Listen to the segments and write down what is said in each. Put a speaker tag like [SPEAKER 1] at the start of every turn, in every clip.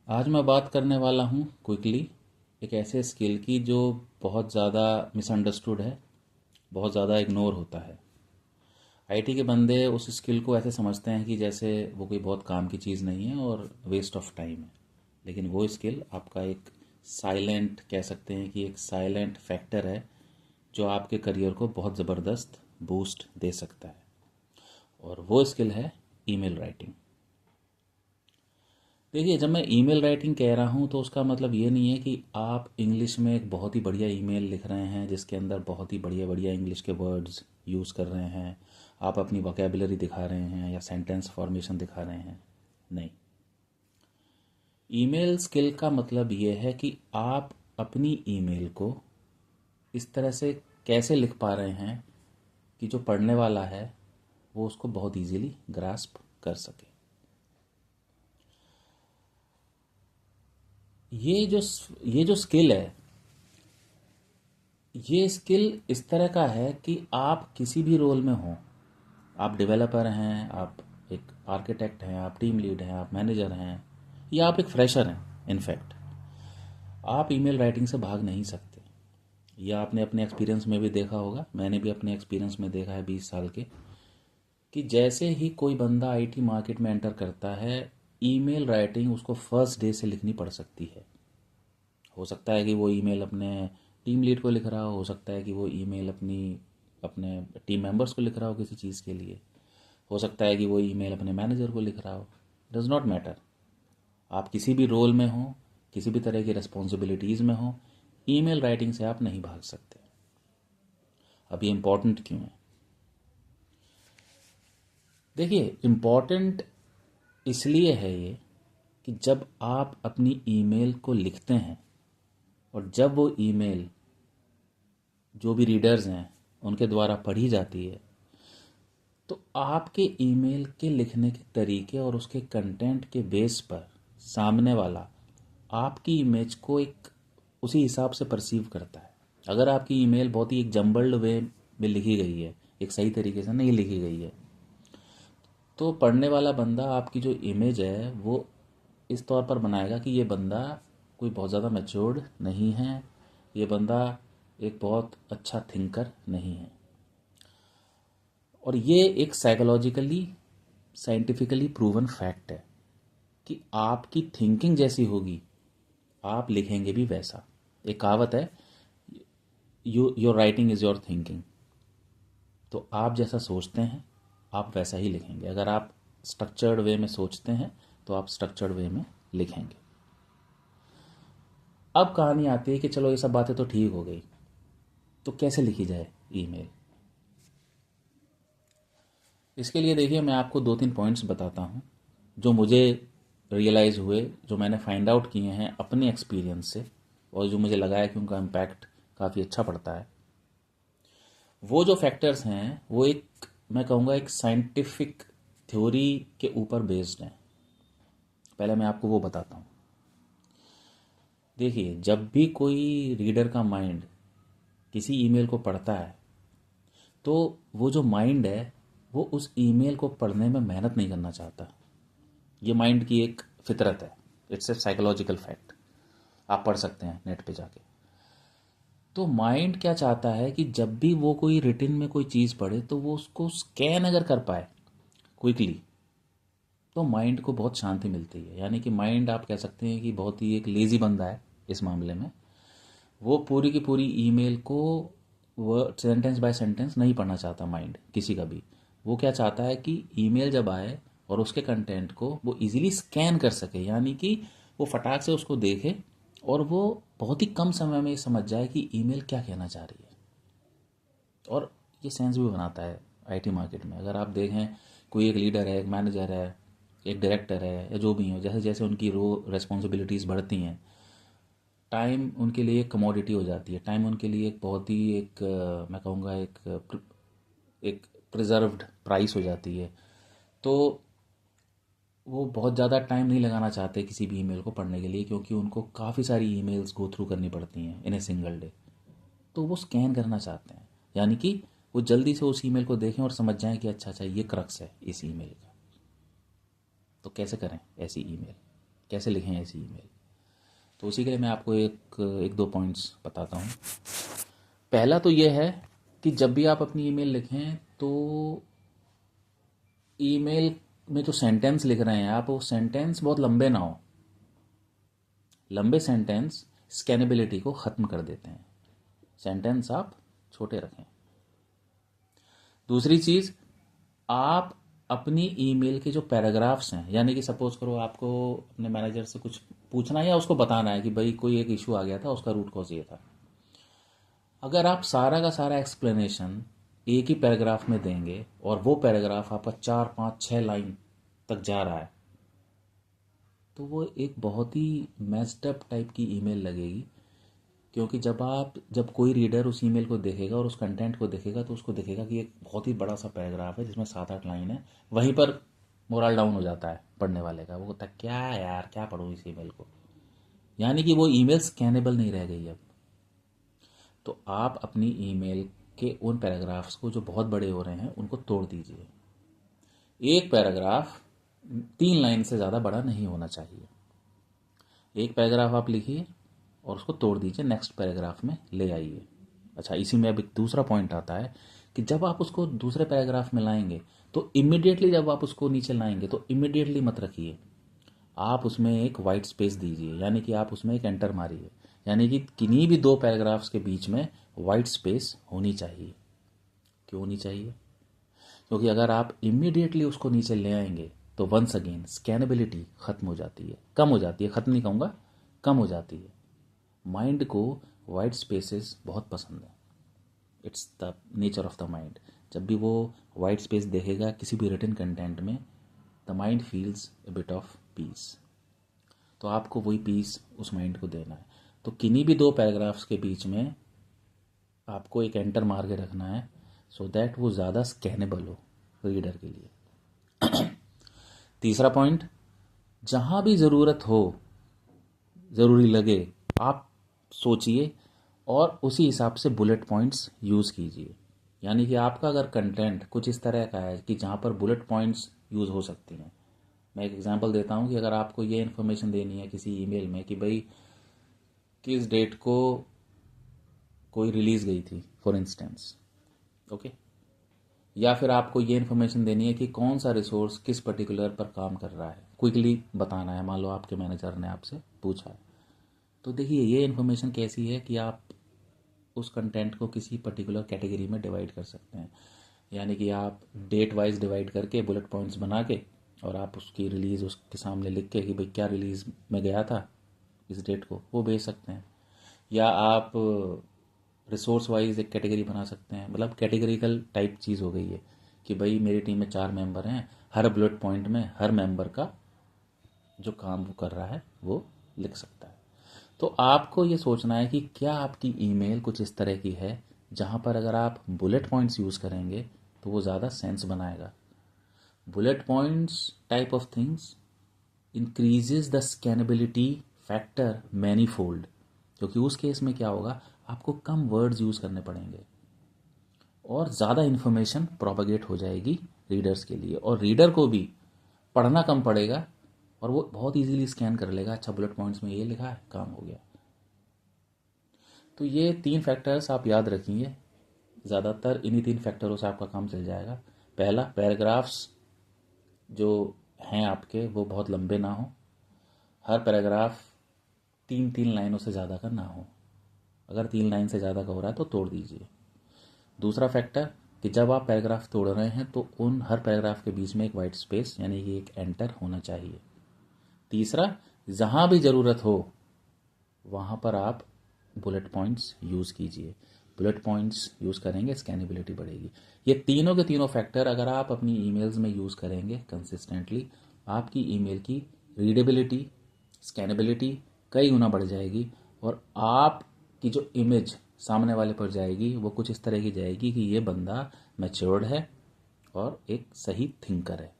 [SPEAKER 1] आज मैं बात करने वाला हूँ क्विकली एक ऐसे स्किल की जो बहुत ज़्यादा मिसअंडरस्टूड है, बहुत ज़्यादा इग्नोर होता है। आईटी के बंदे उस स्किल को ऐसे समझते हैं कि जैसे वो कोई बहुत काम की चीज़ नहीं है और वेस्ट ऑफ टाइम है। लेकिन वो स्किल आपका एक साइलेंट, कह सकते हैं कि एक साइलेंट फैक्टर है जो आपके करियर को बहुत ज़बरदस्त बूस्ट दे सकता है। और वो स्किल है ईमेल राइटिंग। देखिए, जब मैं ईमेल राइटिंग कह रहा हूँ तो उसका मतलब ये नहीं है कि आप इंग्लिश में एक बहुत ही बढ़िया ईमेल लिख रहे हैं जिसके अंदर बहुत ही बढ़िया बढ़िया इंग्लिश के वर्ड्स यूज़ कर रहे हैं, आप अपनी वोकेबलरी दिखा रहे हैं या सेंटेंस फॉर्मेशन दिखा रहे हैं। नहीं, ईमेल स्किल का मतलब ये है कि आप अपनी ईमेल को इस तरह से कैसे लिख पा रहे हैं कि जो पढ़ने वाला है वो उसको बहुत इजीली ग्रास्प कर सके। ये जो ये जो स्किल है, ये स्किल इस तरह का है कि आप किसी भी रोल में हों, आप डेवलपर हैं, आप एक आर्किटेक्ट हैं, आप टीम लीड हैं, आप मैनेजर हैं, या आप एक फ्रेशर हैं। इनफैक्ट आप ईमेल राइटिंग से भाग नहीं सकते। या आपने अपने एक्सपीरियंस में भी देखा होगा, मैंने भी अपने एक्सपीरियंस में देखा है 20 साल के, कि जैसे ही कोई बंदा आईटी मार्केट में एंटर करता है, ईमेल राइटिंग उसको फर्स्ट डे से लिखनी पड़ सकती है। हो सकता है कि वो ईमेल अपने टीम लीड को लिख रहा हो सकता है कि वो ईमेल अपने टीम मेंबर्स को लिख रहा हो किसी चीज़ के लिए, हो सकता है कि वो ईमेल अपने मैनेजर को लिख रहा हो। Does not matter. आप किसी भी रोल में हो, किसी भी तरह की रिस्पॉन्सिबिलिटीज़ में हो, ईमेल राइटिंग से आप नहीं भाग सकते। अब ये इम्पॉर्टेंट क्यों है? देखिए, इम्पॉर्टेंट इसलिए है ये कि जब आप अपनी ईमेल को लिखते हैं और जब वो ईमेल जो भी रीडर्स हैं उनके द्वारा पढ़ी जाती है, तो आपके ईमेल के लिखने के तरीके और उसके कंटेंट के बेस पर सामने वाला आपकी इमेज को एक उसी हिसाब से परसीव करता है। अगर आपकी ईमेल बहुत ही एक जम्बल्ड वे में लिखी गई है, एक सही तरीके से नहीं लिखी गई है, तो पढ़ने वाला बंदा आपकी जो इमेज है वो इस तौर पर बनाएगा कि ये बंदा कोई बहुत ज़्यादा मैच्योर्ड नहीं है, ये बंदा एक बहुत अच्छा थिंकर नहीं है। और ये एक साइकोलॉजिकली साइंटिफिकली प्रूवन फैक्ट है कि आपकी थिंकिंग जैसी होगी, आप लिखेंगे भी वैसा। एक कहावत है, your writing is your thinking. तो आप जैसा सोचते हैं आप वैसा ही लिखेंगे। अगर आप स्ट्रक्चर्ड वे में सोचते हैं तो आप स्ट्रक्चर्ड वे में लिखेंगे। अब कहानी आती है कि चलो ये सब बातें तो ठीक हो गई, तो कैसे लिखी जाए ईमेल? इसके लिए देखिए, मैं आपको 2-3 पॉइंट्स बताता हूँ जो मुझे रियलाइज़ हुए, जो मैंने फाइंड आउट किए हैं अपने एक्सपीरियंस से, और जो मुझे लगा है कि उनका इम्पैक्ट काफ़ी अच्छा पड़ता है। वो जो फैक्टर्स हैं वो एक, मैं कहूँगा, एक साइंटिफिक थ्योरी के ऊपर बेस्ड हैं। पहले मैं आपको वो बताता हूँ। देखिए, जब भी कोई रीडर का माइंड किसी ईमेल को पढ़ता है, तो वो जो माइंड है वो उस ईमेल को पढ़ने में मेहनत नहीं करना चाहता। ये माइंड की एक फितरत है। It's a psychological fact. आप पढ़ सकते हैं नेट पे जाके। तो माइंड क्या चाहता है कि जब भी वो कोई रिटिन में कोई चीज़ पढ़े तो वो उसको स्कैन अगर कर पाए क्विकली, तो माइंड को बहुत शांति मिलती है। यानी कि माइंड, आप कह सकते हैं कि बहुत ही एक लेज़ी बंदा है इस मामले में। वो पूरी की पूरी ईमेल को वो सेंटेंस बाय सेंटेंस नहीं पढ़ना चाहता माइंड किसी का भी। वो क्या चाहता है कि ईमेल जब आए और उसके कंटेंट को वो इजीली स्कैन कर सके, यानी कि वो फटाक से उसको देखे और वो बहुत ही कम समय में ये समझ जाए कि ईमेल क्या कहना चाह रही है। और ये सेंस भी बनाता है आईटी मार्केट में। अगर आप देखें, कोई एक लीडर है, एक मैनेजर है, एक डायरेक्टर है, या जो भी हो, जैसे जैसे उनकी रिस्पॉन्सिबिलिटीज़ बढ़ती हैं, टाइम उनके लिए एक कमोडिटी हो जाती है। टाइम उनके लिए एक बहुत ही एक मैं कहूँगा एक प्रिजर्व्ड प्राइस हो जाती है। तो वो बहुत ज़्यादा टाइम नहीं लगाना चाहते किसी भी ईमेल को पढ़ने के लिए, क्योंकि उनको काफ़ी सारी ईमेल्स गो थ्रू करनी पड़ती हैं इन ए सिंगल डे। तो वो स्कैन करना चाहते हैं, यानी कि वो जल्दी से उस ईमेल को देखें और समझ जाएं कि अच्छा अच्छा ये क्रक्स है इस ईमेल का। तो कैसे करें ऐसी ईमेल? कैसे लिखें ऐसी ईमेल। तो उसी के लिए मैं आपको एक एक दो पॉइंट्स बताता हूँ। पहला तो ये है कि जब भी आप अपनी ईमेल लिखें तो ईमेल में जो सेंटेंस लिख रहे हैं आप, वो सेंटेंस बहुत लंबे ना हो। लंबे सेंटेंस स्कैनेबिलिटी को ख़त्म कर देते हैं। सेंटेंस आप छोटे रखें। दूसरी चीज़, आप अपनी ईमेल के जो पैराग्राफ्स हैं, यानी कि सपोज करो आपको अपने मैनेजर से कुछ पूछना है या उसको बताना है कि भाई कोई एक इशू आ गया था, उसका रूट कॉज ये था। अगर आप सारा का सारा एक्सप्लेनेशन एक ही पैराग्राफ में देंगे और वो पैराग्राफ आपका 4 5 6 लाइन तक जा रहा है, तो वो एक बहुत ही मेस्ड अप टाइप की ईमेल लगेगी। क्योंकि जब कोई रीडर उस ईमेल को देखेगा और उस कंटेंट को देखेगा, तो उसको देखेगा कि एक बहुत ही बड़ा सा पैराग्राफ है जिसमें 7 8 लाइन है। वहीं पर मोरल डाउन हो जाता है पढ़ने वाले का। वो होता है क्या यार, क्या पढ़ूँ इस ईमेल को। यानी कि वो ईमेल स्कैनेबल नहीं रह गई अब। तो आप अपनी ईमेल के उन पैराग्राफ्स को जो बहुत बड़े हो रहे हैं उनको तोड़ दीजिए। एक पैराग्राफ 3 लाइन से ज़्यादा बड़ा नहीं होना चाहिए। एक पैराग्राफ आप लिखिए और उसको तोड़ दीजिए, नेक्स्ट पैराग्राफ में ले आइए। अच्छा, इसी में अब एक दूसरा पॉइंट आता है कि जब आप उसको दूसरे पैराग्राफ में लाएंगे तो इमिडिएटली जब आप उसको नीचे लाएंगे तो इमिडिएटली मत रखिए। आप उसमें एक वाइट स्पेस दीजिए, यानी कि आप उसमें एक एंटर मारिए। यानी कि किन्हीं भी दो पैराग्राफ्स के बीच में वाइट स्पेस होनी चाहिए। क्यों होनी चाहिए? क्योंकि अगर आप इमीडिएटली उसको नीचे ले आएंगे तो वंस अगेन स्कैनेबिलिटी ख़त्म हो जाती है, कम हो जाती है, ख़त्म नहीं कहूँगा, कम हो जाती है। माइंड को वाइट स्पेसेस बहुत पसंद है। It's the nature of the mind. जब भी वो वाइट स्पेस देखेगा किसी भी रिटन कंटेंट में, the mind feels a bit of peace. तो आपको वही पीस उस माइंड को देना है। तो किन्हीं भी दो पैराग्राफ्स के बीच में आपको एक एंटर मार के रखना है, सो दैट वो ज़्यादा स्कैनेबल हो रीडर के लिए। तीसरा पॉइंट, जहाँ भी ज़रूरत हो, ज़रूरी लगे, आप सोचिए और उसी हिसाब से बुलेट पॉइंट्स यूज़ कीजिए। यानी कि आपका अगर कंटेंट कुछ इस तरह का है कि जहाँ पर बुलेट पॉइंट्स यूज़ हो सकती हैं। मैं एक एग्जांपल देता हूँ कि अगर आपको ये इन्फॉर्मेशन देनी है किसी ईमेल में कि भाई किस डेट को कोई रिलीज़ गई थी फॉर इंस्टेंस, ओके, या फिर आपको ये इन्फॉर्मेशन देनी है कि कौन सा रिसोर्स किस पर्टिकुलर पर काम कर रहा है, क्विकली बताना है। मान लो आपके मैनेजर ने आपसे पूछा है, तो देखिए ये इन्फॉर्मेशन कैसी है कि आप उस कंटेंट को किसी पर्टिकुलर कैटेगरी में डिवाइड कर सकते हैं। यानी कि आप डेट वाइज डिवाइड करके बुलेट पॉइंट्स बना के और आप उसकी रिलीज़ उसके सामने लिख के कि भाई क्या रिलीज़ में गया था इस डेट को, वो भेज सकते हैं। या आप रिसोर्स वाइज एक कैटेगरी बना सकते हैं। मतलब कैटेगरिकल टाइप चीज़ हो गई है कि भाई मेरी टीम में 4 मेंबर हैं, हर बुलेट पॉइंट में हर मेंबर का जो काम वो कर रहा है वो लिख सकता है। तो आपको ये सोचना है कि क्या आपकी ईमेल कुछ इस तरह की है जहाँ पर अगर आप बुलेट पॉइंट्स यूज़ करेंगे तो वो ज़्यादा सेंस बनाएगा। Bullet points type of things increases the scannability factor many fold. क्योंकि उस केस में क्या होगा, आपको कम वर्ड्स यूज़ करने पड़ेंगे और ज़्यादा इन्फॉर्मेशन प्रोपगेट हो जाएगी रीडर्स के लिए, और रीडर को भी पढ़ना कम पड़ेगा और वो बहुत इजीली स्कैन कर लेगा। अच्छा, बुलेट पॉइंट्स में ये लिखा है, काम हो गया। तो ये 3 फैक्टर्स आप याद रखिए। ज़्यादातर इन्हीं 3 फैक्टरों से आपका काम चल जाएगा। पहला, पैराग्राफ्स जो हैं आपके वो बहुत लंबे ना हो। हर पैराग्राफ 3 3 लाइनों से ज़्यादा का ना हो। अगर 3 लाइन से ज़्यादा का हो रहा है तो तोड़ दीजिए। दूसरा फैक्टर कि जब आप पैराग्राफ तोड़ रहे हैं तो उन हर पैराग्राफ के बीच में एक वाइट स्पेस यानी कि एक एंटर होना चाहिए। तीसरा, जहाँ भी ज़रूरत हो वहाँ पर आप बुलेट पॉइंट्स यूज़ कीजिए। बुलेट पॉइंट्स यूज़ करेंगे, स्कैनेबिलिटी बढ़ेगी। ये तीनों के तीनों फैक्टर अगर आप अपनी ईमेल्स में यूज़ करेंगे कंसिस्टेंटली, आपकी ईमेल की रीडेबिलिटी, स्कैनेबिलिटी कई गुना बढ़ जाएगी और आपकी जो इमेज सामने वाले पर जाएगी वो कुछ इस तरह की जाएगी कि ये बंदा मैच्योर्ड है और एक सही थिंकर है।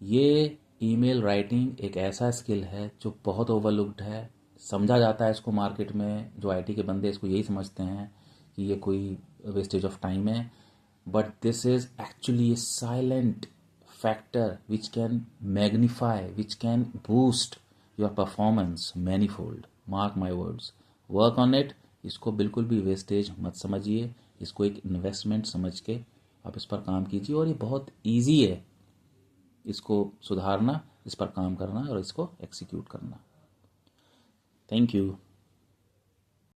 [SPEAKER 1] ये ईमेल राइटिंग एक ऐसा स्किल है जो बहुत ओवरलुक्ड है। समझा जाता है इसको मार्केट में, जो आईटी के बंदे इसको यही समझते हैं कि ये कोई वेस्टेज ऑफ टाइम है, but this is actually A silent factor which can magnify, which can boost your performance manifold. Mark my words. Work on it. इसको बिल्कुल भी वेस्टेज मत समझिए, इसको एक इन्वेस्टमेंट समझ के आप इस पर काम कीजिए, और ये बहुत ईजी है इसको सुधारना, इस पर काम करना और इसको एक्सिक्यूट करना. Thank you.